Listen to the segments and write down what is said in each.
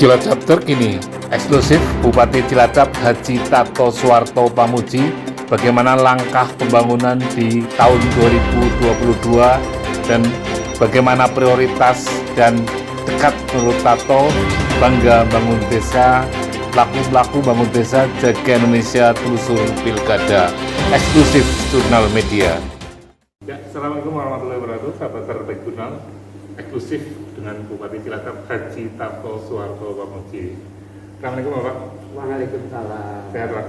Cilacap terkini, eksklusif Bupati Cilacap Haji Tato Suwarto Pamuji, bagaimana langkah pembangunan di tahun 2022 dan bagaimana prioritas dan dekat menurut Tato, bangga bangun desa, pelaku-pelaku bangun desa, jaga Indonesia, telusur pilkada, eksklusif Jurnal Media. Ya, Assalamualaikum warahmatullahi wabarakatuh, sahabat terbaik Jurnal, eksklusif dengan Bupati Cilacap Haji Tato Suwarto Pamuji. Assalamualaikum Bapak. Waalaikumsalam. Sehat Pak?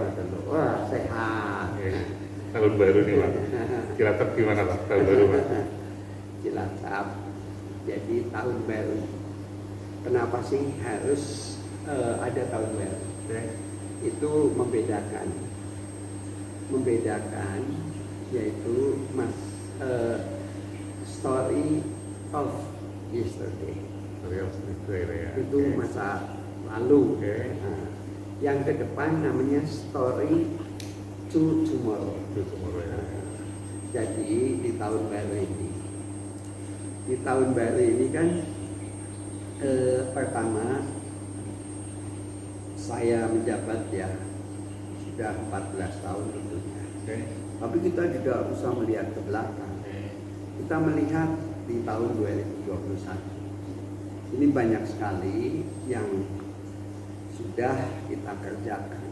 Wah, sehat. Tahun baru nih Pak. Cilacap gimana Pak? Tahun baru Pak? Cilacap. Jadi tahun baru. Kenapa sih harus ada tahun baru? Itu membedakan yaitu story of yesterday. Itu masa lalu. Nah, yang ke depan namanya story to tomorrow. Jadi di tahun baru ini kan pertama saya menjabat ya sudah 14 tahun tentunya. Tapi kita juga bisa melihat ke belakang. Kita melihat di tahun 2021 ini banyak sekali yang sudah kita kerjakan.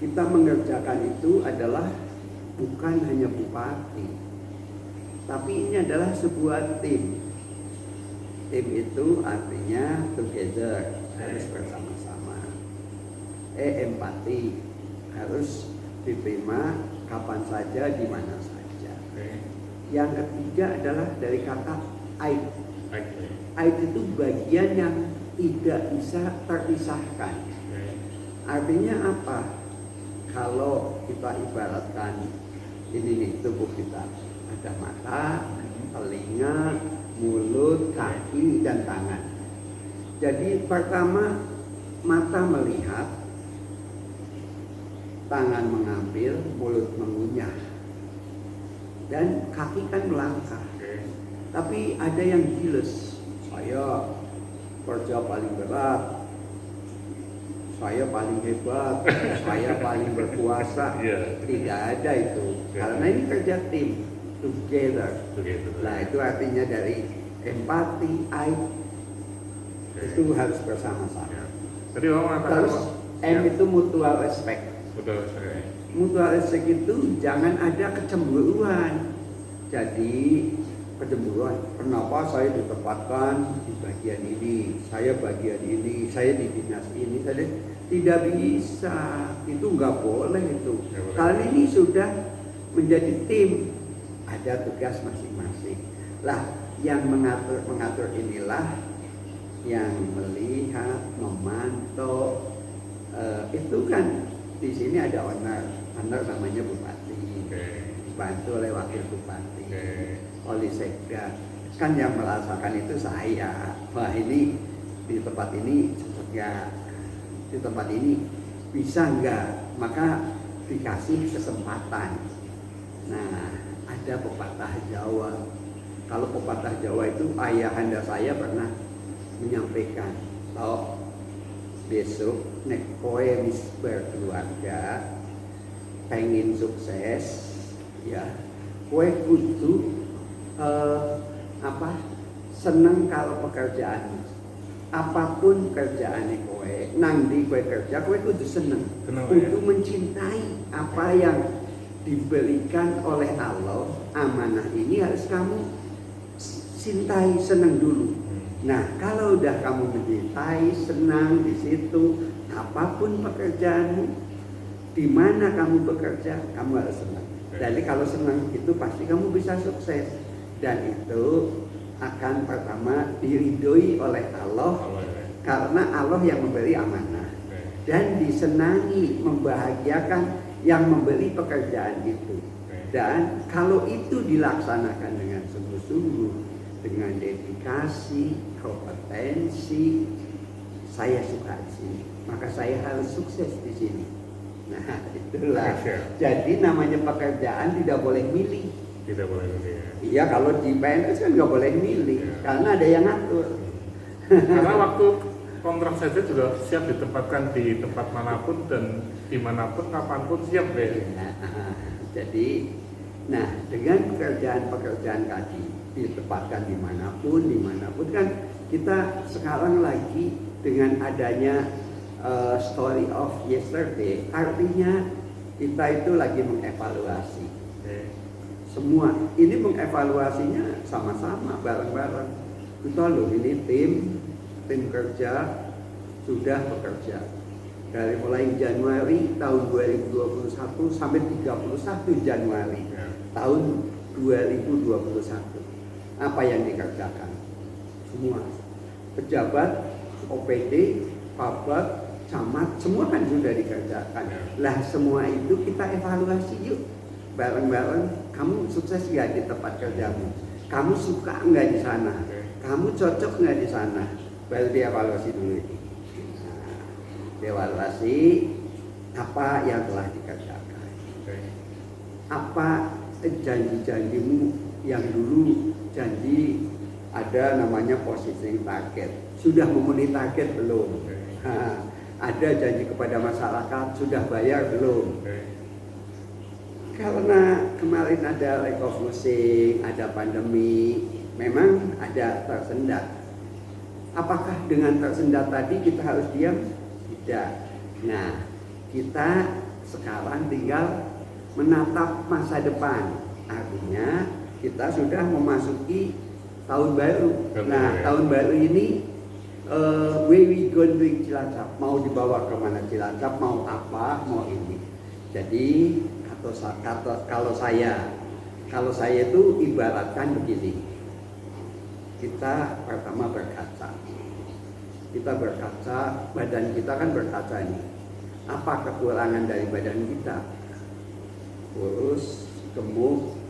Kita mengerjakan itu adalah bukan hanya bupati, tapi ini adalah sebuah tim. Tim itu artinya together, harus bersama-sama. Empati, harus diterima kapan saja, di mana saja. Yang ketiga adalah dari kata aid. Aid itu bagian yang tidak bisa terpisahkan. Artinya apa? Kalau kita ibaratkan ini nih tubuh kita, ada mata, telinga, mulut, kaki, dan tangan. Jadi pertama mata melihat, tangan mengambil, mulut mengunyah, dan kaki kan melangkah. Tapi ada yang giles, saya kerja paling berat, saya paling hebat, saya paling berkuasa. Tidak ada itu, karena ini kerja tim, together. Nah itu artinya dari empati, itu harus bersama-sama. Terus M itu mutual respect. Mutual respect itu jangan ada kecemburuan. Jadi kecemburuan, kenapa saya ditempatkan di bagian ini, saya bagian ini, saya di dinas ini, saya tidak bisa, itu nggak boleh itu. Kali ini sudah menjadi tim, ada tugas masing-masing. Lah, yang mengatur inilah yang melihat, memantau. Itu kan di sini ada owner namanya bupati, dibantu oleh wakil bupati, oleh sekda. Kan yang merasakan itu saya. Wah ini di tempat ini cocok ya, di tempat ini bisa enggak, maka dikasih kesempatan. Nah ada pepatah Jawa. Kalau pepatah Jawa itu ayahanda saya pernah menyampaikan, toh besok nek kowe wis berkeluarga pengen sukses ya, kowe kudu seneng kalau pekerjaan, apapun kerjaannya kowe, nangdi kowe kerja, kowe kudu seneng, kudu mencintai apa yang diberikan oleh Allah. Amanah ini harus kamu cintai, seneng dulu. Nah kalau udah kamu mencintai, senang di situ, apapun pekerjaanmu, di mana kamu bekerja, kamu harus senang. Jadi kalau senang itu pasti kamu bisa sukses. Dan itu akan pertama diridhoi oleh Allah, karena Allah yang memberi amanah. Dan disenangi, membahagiakan yang memberi pekerjaan itu. Dan kalau itu dilaksanakan dengan sungguh-sungguh, dengan dedikasi, kompetensi, saya suka di sini, maka saya harus sukses di sini. Nah itulah. Jadi namanya pekerjaan tidak boleh milih. Tidak boleh milih. Iya, kalau di PNS kan nggak boleh milih, karena ada yang ngatur. Karena waktu kontrak saja juga siap ditempatkan di tempat manapun dan dimanapun, kapanpun siap ya. Jadi, nah dengan pekerjaan tadi ditempatkan dimanapun kan kita sekarang lagi dengan adanya story of yesterday, artinya kita itu lagi mengevaluasi. Semua ini mengevaluasinya sama-sama bareng-bareng. Kita loh ini tim kerja sudah bekerja dari mulai Januari tahun 2021 sampai 31 Januari tahun 2021. Apa yang dikerjakan? Semua pejabat, OPD, Kabag, camat, semua kan sudah dikerjakan. Lah semua itu kita evaluasi yuk bareng-bareng. Kamu sukses nggak di tempat kerjamu? Kamu suka nggak di sana? Kamu cocok nggak di sana? Baru dievaluasi dulu ini. Nah, dievaluasi apa yang telah dikerjakan. Apa janji-janjimu yang dulu janji ada namanya positioning target. Sudah memenuhi target belum? Ada janji kepada masyarakat, sudah bayar belum? Karena kemarin ada lack of musim, ada pandemi, memang ada tersendat. Apakah dengan tersendat tadi kita harus diam? Tidak. Nah, kita sekarang tinggal menatap masa depan. Artinya kita sudah memasuki tahun baru. Nah, tahun baru ini where we going to Cilacap? Mau dibawa ke mana Cilacap? Mau apa? Mau ini. Jadi kalau saya itu ibaratkan begini, kita pertama berkaca, badan kita kan berkaca ini. Apa kekurangan dari badan kita? Kurus, gemuk,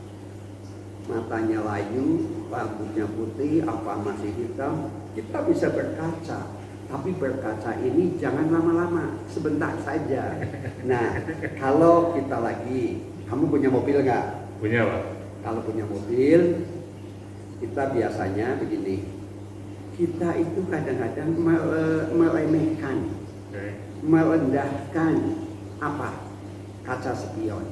matanya layu, rambutnya putih, apa masih hitam? Kita bisa berkaca. Tapi berkaca ini jangan lama-lama, sebentar saja. Nah, kalau kita kamu punya mobil nggak? Punya, Pak. Kalau punya mobil, kita biasanya begini. Kita itu kadang-kadang meremehkan, merendahkan apa? Kaca spion.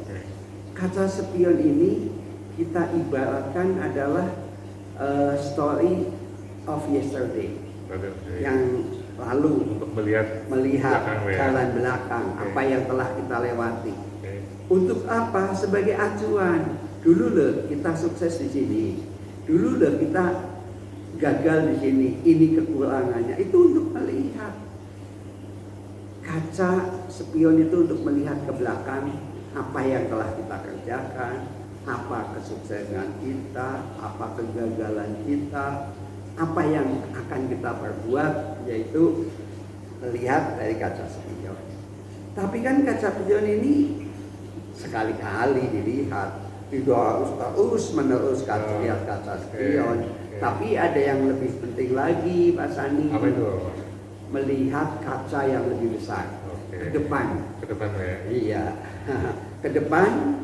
Kaca spion ini kita ibaratkan adalah story of yesterday. Yang lalu untuk melihat jalan belakang apa yang telah kita lewati. Untuk apa? Sebagai acuan. Dulu loh kita sukses di sini. Dulu loh kita gagal di sini. Ini kekurangannya. Itu untuk melihat. Kaca spion itu untuk melihat ke belakang apa yang telah kita kerjakan, apa kesuksesan kita, apa kegagalan kita, apa yang akan kita perbuat, yaitu lihat dari kaca spion. Tapi kan kaca spion ini sekali-kali dilihat, tidak harus terus-menerus lihat kaca spion. Tapi ada yang lebih penting lagi, Pak Sani. Apa itu? Melihat kaca yang lebih besar, ke depan. Ke depan ya? Iya, ke depan.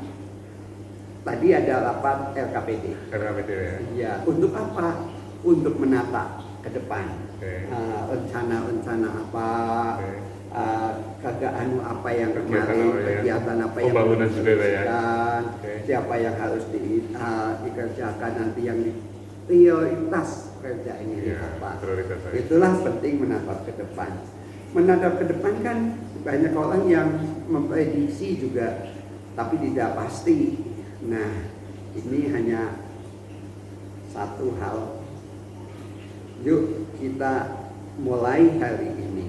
Tadi ada rapat RKPD. RKPD ya? Iya, untuk apa? Untuk menata ke depan, rencana-rencana apa, apa yang kemarin, kegiatan apa yang pembangunan juga ya. Siapa yang harus dikerjakan nanti yang prioritas kerja ini apa. Itulah penting menatap ke depan. Menatap ke depan kan banyak orang yang memprediksi juga, tapi tidak pasti. Nah, ini hanya satu hal. Yuk kita mulai hari ini,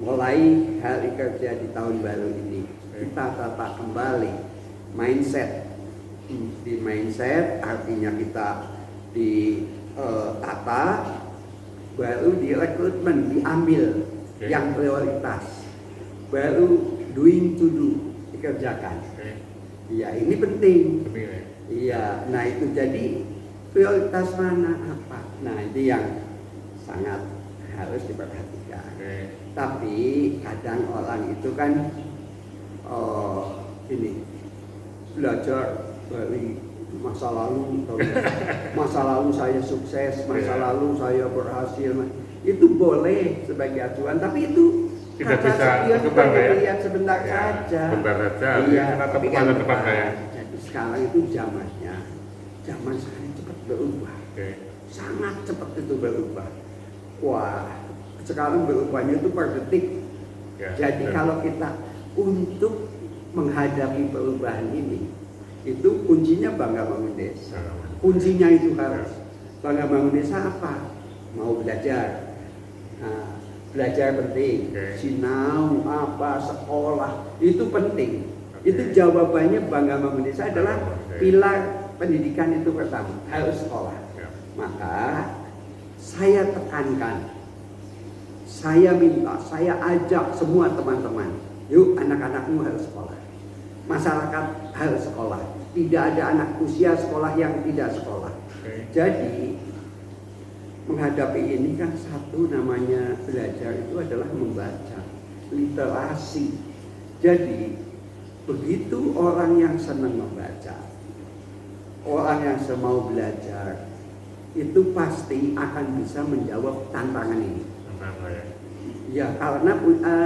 mulai hari kerja di tahun baru ini, kita tata kembali mindset. Di mindset artinya kita ditata, baru di rekrutmen diambil yang prioritas, baru doing to do dikerjakan. Iya, ini penting. Iya, nah itu jadi prioritas mana apa? Nah itu yang sangat harus diperhatikan. Tapi kadang orang itu kan ini belajar dari masa lalu saya sukses, masa lalu saya berhasil. itu boleh sebagai acuan, tapi itu tidak kata bisa spion itu berkembang ya? lihat sebentar Ya, saja. sebentar saja, Iya, karena tapi tepat kan depan saya. jadi sekarang itu zaman sangat cepat berubah. Oke. Sangat cepat itu berubah. Wah, sekarang berubahnya itu per detik. Ya, Jadi dan kalau kita untuk menghadapi perubahan ini, itu kuncinya Bangga Bangun Desa. Kuncinya itu harus Bangga Bangun Desa apa? Mau belajar. Nah, belajar penting. Sinau apa sekolah itu penting. Itu jawabannya Bangga Bangun Desa adalah pilar pendidikan itu pertama, harus sekolah. Maka saya tekankan, saya minta, saya ajak semua teman-teman, yuk anak-anakmu harus sekolah. Masyarakat harus sekolah. Tidak ada anak usia sekolah yang tidak sekolah. Jadi menghadapi ini kan satu namanya belajar itu adalah membaca, literasi. Jadi begitu orang yang senang membaca, orang yang semau belajar, itu pasti akan bisa menjawab tantangan ini. Ya karena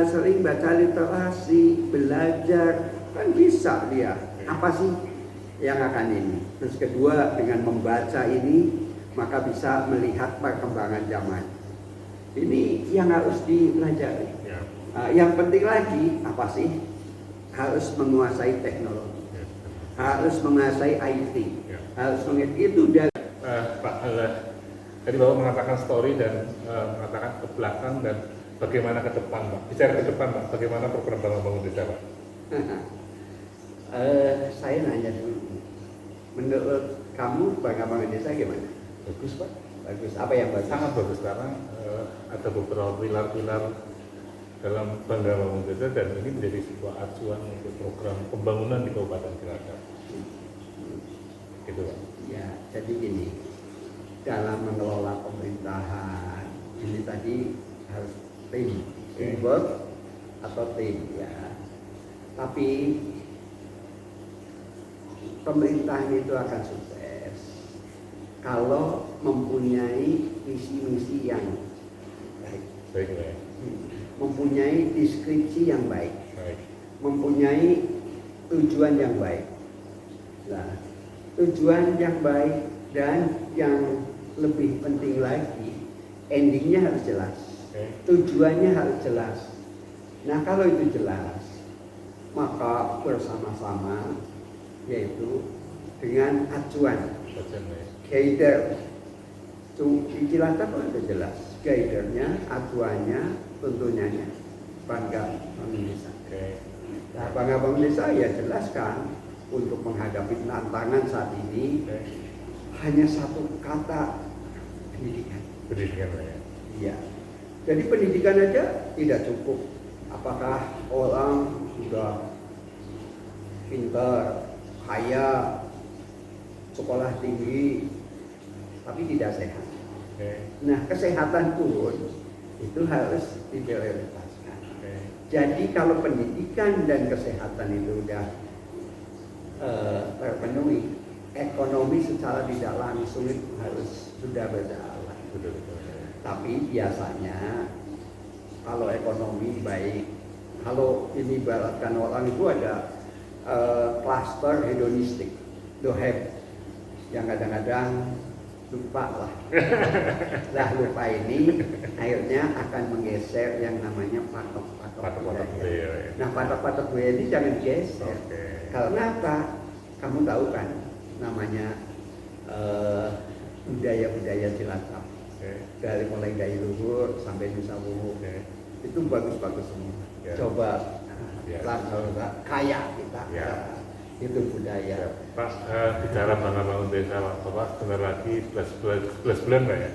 sering baca literasi, belajar, kan bisa dia. Apa sih yang akan ini? Terus kedua, dengan membaca ini maka bisa melihat perkembangan zaman. Ini yang harus dipelajari. Yang penting lagi apa sih? Harus menguasai teknologi, harus menguasai IT, harus mengerti itu dari Pak, tadi Bapak mengatakan story dan mengatakan ke belakang dan bagaimana ke depan, Pak. Bicara ke depan, Pak, bagaimana program Bangga Bangun Desa, Pak? Saya nanya dulu, menurut kamu Bangga Bangun Desa gimana? Bagus, Pak. Bagus. Apa yang bagus? Sangat bagus karena ada beberapa pilar-pilar dalam Bangga Bangun Desa dan ini menjadi sebuah acuan untuk program pembangunan di Kabupaten Cilacap. Gitu, Pak. Ya, jadi gini, dalam mengelola pemerintahan ini tadi harus teamwork atau tim ya. Tapi pemerintahan itu akan sukses kalau mempunyai visi misi yang baik. Baik, ya. Mempunyai deskripsi yang baik. Mempunyai tujuan yang baik. Nah, tujuan yang baik dan yang lebih penting lagi, endingnya harus jelas. Tujuannya harus jelas. Nah kalau itu jelas, maka bersama-sama, yaitu dengan acuan, guider. Di Cilacap itu jelas, guidernya, acuannya, tuntunannya Bangga Bangun Desa. Nah, Bangga Bangun Desa ya jelaskan untuk menghadapi tantangan saat ini hanya satu kata, pendidikan. Pendidikan, ya. Iya. Jadi pendidikan aja tidak cukup. Apakah orang sudah pintar, kaya, sekolah tinggi, tapi tidak sehat. Nah, kesehatan pun itu harus diprioritaskan. Jadi kalau pendidikan dan kesehatan itu sudah terpenuhi, ekonomi secara tidak langsung itu harus sudah berjalan. Tapi biasanya kalau ekonomi baik, kalau ini ibaratkan orang itu ada cluster hedonistik, dohep, yang kadang-kadang lupa lah. Lah lupa ini akhirnya akan menggeser yang namanya patok-patok budaya. Nah patok-patok budaya ini jangan digeser. Karena apa? Kamu tahu kan namanya budaya-budaya Cilacap. Dari mulai dari luhur sampai Nusa Wungu, itu bagus-bagus semua. Coba langsung kaya kita. Itu budaya. Pak, bicara Bangga Bangun Desa, Bapak sebentar lagi 11 bulan Pak ya?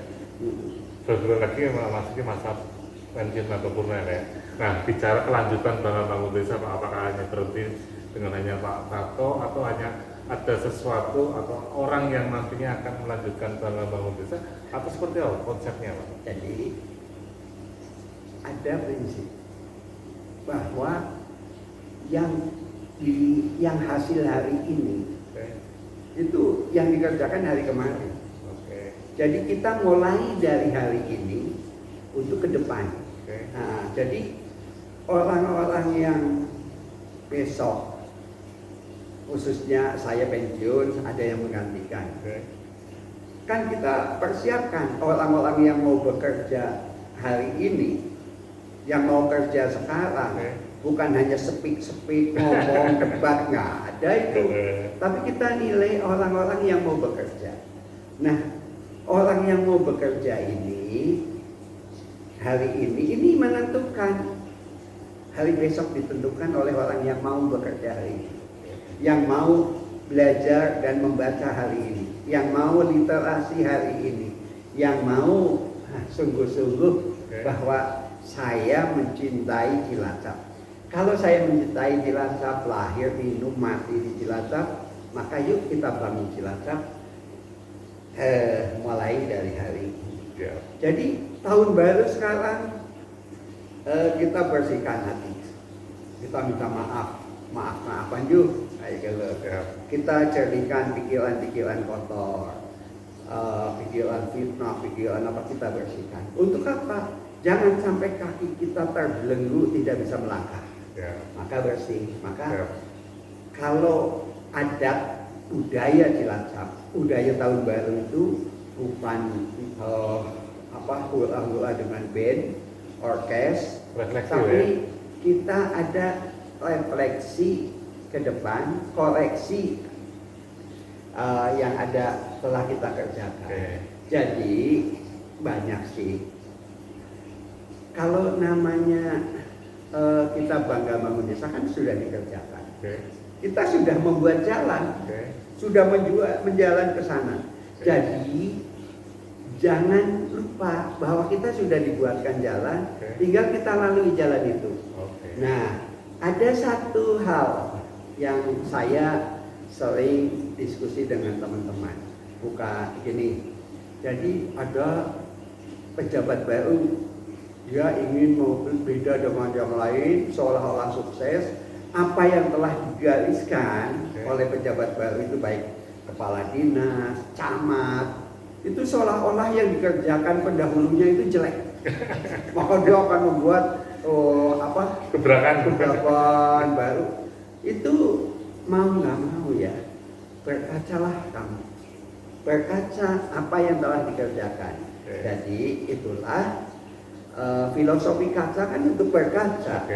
11 bulan lagi masuknya masa pensiun atau purna ya? Nah, bicara kelanjutan Bangga Bangun Desa, Pak, apakah hanya berhenti dengan hanya Pak Tato atau hanya ada sesuatu atau orang yang nantinya akan melanjutkan Bangga Bangun Desa atau seperti apa konsepnya, Pak? Jadi ada prinsip bahwa yang hasil hari ini itu yang dikerjakan hari kemarin. Jadi kita mulai dari hari ini untuk ke depan. Nah, jadi orang-orang yang besok, khususnya saya pensiun, ada yang menggantikan. Kan kita persiapkan orang-orang yang mau bekerja hari ini, yang mau kerja sekarang, bukan hanya sepik-sepik ngomong debat, nggak ada itu. Tapi kita nilai orang-orang yang mau bekerja. Nah, orang yang mau bekerja ini hari ini menentukan, hari besok ditentukan oleh orang yang mau bekerja hari ini, yang mau belajar dan membaca hari ini, yang mau literasi hari ini, yang mau sungguh-sungguh bahwa saya mencintai Cilacap. Kalau saya mencintai Cilacap, lahir, minum, mati di Cilacap, maka yuk kita bangun Cilacap mulai dari hari ini. Jadi tahun baru sekarang kita bersihkan hati, kita minta maafan yuk. Kita jadikan pikiran-pikiran kotor, pikiran fitnah, pikiran apa, kita bersihkan. Untuk apa? Jangan sampai kaki kita terbelenggu, tidak bisa melangkah. Maka bersih. Maka kalau adat budaya Cilacap, budaya tahun baru itu bukan hula-hula dengan band, orkes, tapi kita ada refleksi ke depan, koreksi yang ada telah kita kerjakan. Jadi banyak sih. Kalau namanya kita bangga bangun desa kan sudah dikerjakan. Kita sudah membuat jalan, sudah menjalan ke sana. Jadi jangan lupa bahwa kita sudah dibuatkan jalan, tinggal kita lalui jalan itu. Nah, ada satu hal yang saya sering diskusi dengan teman-teman, bukan gini. Jadi ada pejabat baru, dia ingin mau berbeda dengan yang lain, seolah-olah sukses. Apa yang telah digariskan oleh pejabat baru itu, baik kepala dinas, camat, itu seolah-olah yang dikerjakan pendahulunya itu jelek. Maka dia akan membuat gebrakan baru. Itu mau nggak mau ya, berkacalah kamu, berkaca apa yang telah dikerjakan. Jadi itulah filosofi kaca kan untuk berkaca,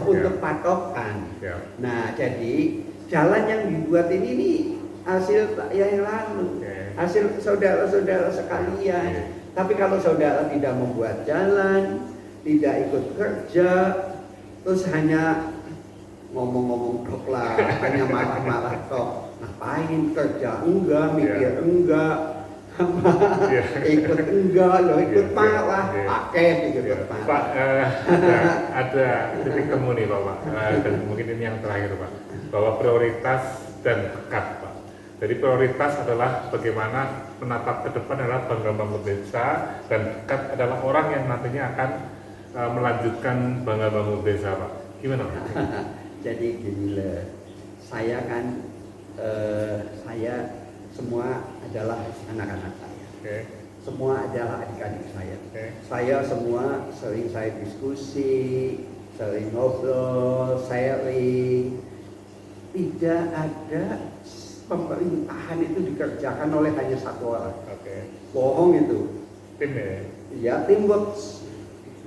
untuk patokan. Nah, jadi jalan yang dibuat ini hasil yang lalu, hasil saudara-saudara sekalian. Tapi kalau saudara tidak membuat jalan, tidak ikut kerja, terus hanya ngomong-ngomong tok lah, hanya marah-marah tok, ngapain kerja enggak, mikir enggak, ikut enggak, lo ikut marah, pakai ikut marah. Pak, ada titik temu nih Bapak, dan mungkin ini yang terakhir Pak, bahwa prioritas dan dekat Pak. Jadi prioritas adalah bagaimana menatap ke depan adalah bangga bangun desa, dan dekat adalah orang yang nantinya akan melanjutkan bangga bangun desa Pak. Gimana Pak? Jadi gini lah, saya kan saya semua adalah anak-anak saya, semua adalah adik-adik saya. Saya semua sering saya diskusi, sering ngobrol, sharing. Tidak ada pemerintahan itu dikerjakan oleh hanya satu orang. Bohong itu. Tim ya? Ya, teamwork.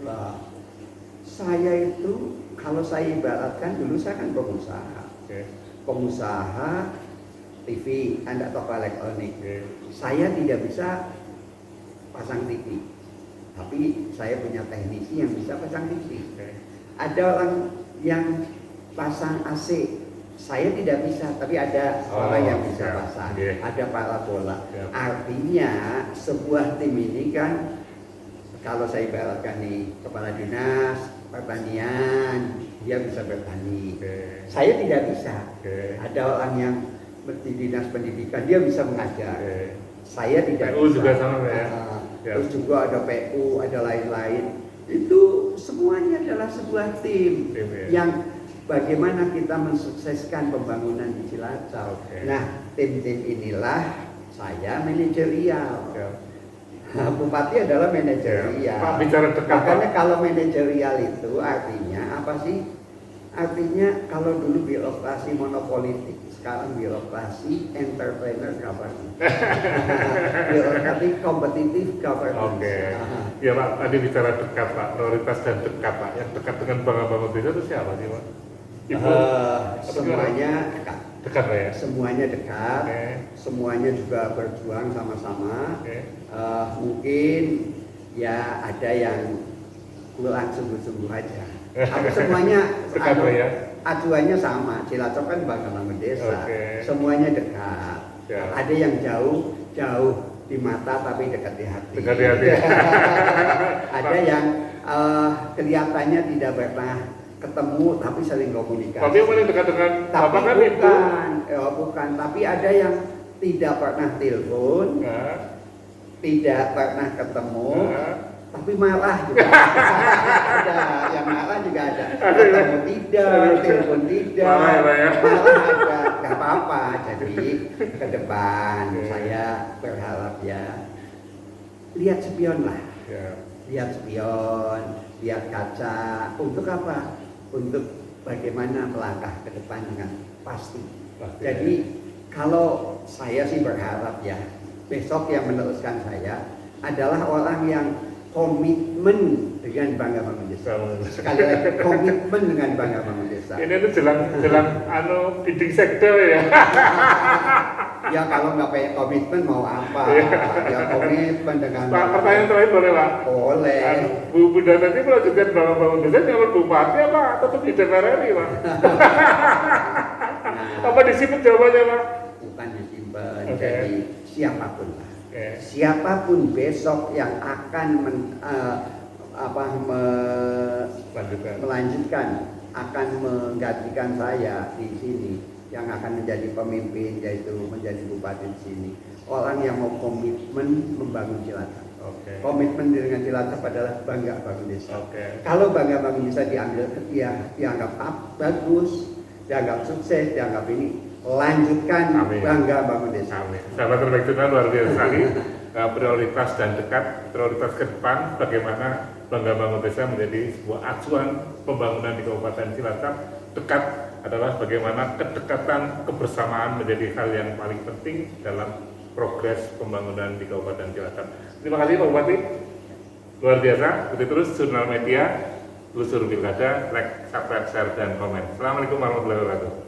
Nah, saya itu, kalau saya ibaratkan, dulu saya kan pengusaha. Pengusaha TV, Anda toko elektronik. Saya tidak bisa pasang TV, tapi saya punya teknisi yang bisa pasang TV. Ada orang yang pasang AC, saya tidak bisa, tapi ada orang yang bisa pasang. Ada parabola. Artinya sebuah tim ini kan, kalau saya ibaratkan nih, kepala dinas pertanian, dia bisa bertani. Saya tidak bisa. Ada orang yang di dinas pendidikan, dia bisa mengajar. Saya tidak PU bisa. Juga sama ya. Terus juga ada PU, ada lain-lain. Itu semuanya adalah sebuah tim yang bagaimana kita mensukseskan pembangunan di Cilacap. Nah, tim-tim inilah saya manajerial. Bupati adalah manajerial. Pak bicara dekat. Makanya kalau manajerial itu artinya apa sih? Artinya kalau dulu birokrasi monopolitik, sekarang birokrasi entrepreneur governance. Birokrasi kompetitif governance. Oke. Ya Pak, tadi bicara dekat Pak, prioritas dan dekat Pak. Yang dekat dengan bangun desa itu siapa sih Pak? Ibu? Semuanya dekat. Dekat Pak ya? Semuanya dekat. Semuanya juga berjuang sama-sama. Mungkin ya ada yang kurang sungguh-sungguh aja. Tapi semuanya acuannya sama. Cilacap kan bangun desa. Semuanya dekat. Ada yang jauh di mata tapi dekat di hati. Dekat di hati. Ada yang kelihatannya tidak pernah ketemu tapi sering komunikasi. Tapi yang paling dekat dengan Bapak kan itu? Bukan. Tapi ada yang tidak pernah telepon, tidak pernah ketemu. Tapi marah juga ada, yang marah juga ada. Ketemu tidak, telepon tidak, marah ada, nggak apa-apa. Jadi ke depan saya berharap ya lihat spion lah, lihat spion, lihat kaca. Untuk apa? Untuk bagaimana melangkah ke depan dengan pasti. Jadi kalau saya sih berharap ya besok yang meneruskan saya adalah orang yang komitmen dengan Bangga Bangun Desa. Sekali lagi komitmen dengan Bangga Bangun Desa. Ini tuh jelang bidding sektor ya. Ya kalau nggak pakai komitmen mau apa? Ya komitmen dengan. Pak, pertanyaan terakhir boleh Pak? Boleh. Bu Bunda nanti melanjutkan Bangga Bangun Desa nyalon bupati apa tetap di DPR RI Pak? Apa disimpan jawabannya Pak? Bukan disimpan. Jadi siapapun lah. Siapapun besok yang akan melanjutkan, akan menggantikan saya di sini, yang akan menjadi pemimpin yaitu menjadi bupati di sini, orang yang mau komitmen membangun Cilacap. Komitmen dengan Cilacap adalah Bangga Bangun Desa. Kalau Bangga Bangun Desa dianggap bagus, dianggap sukses, dianggap ini, lanjutkan. Amin. Bangga Bangun Desa. Amin. Sahabat Terbaik luar biasa sekali. Prioritas dan dekat, prioritas ke depan bagaimana Bangga Bangun Desa menjadi sebuah acuan pembangunan di Kabupaten Cilacap. Dekat adalah bagaimana kedekatan kebersamaan menjadi hal yang paling penting dalam progres pembangunan di Kabupaten Cilacap. Terima kasih Pak Bupati. Luar biasa. Ikuti terus Jurnal Media, Telusur Pilkada, like, subscribe, share, dan komen. Assalamualaikum warahmatullahi wabarakatuh.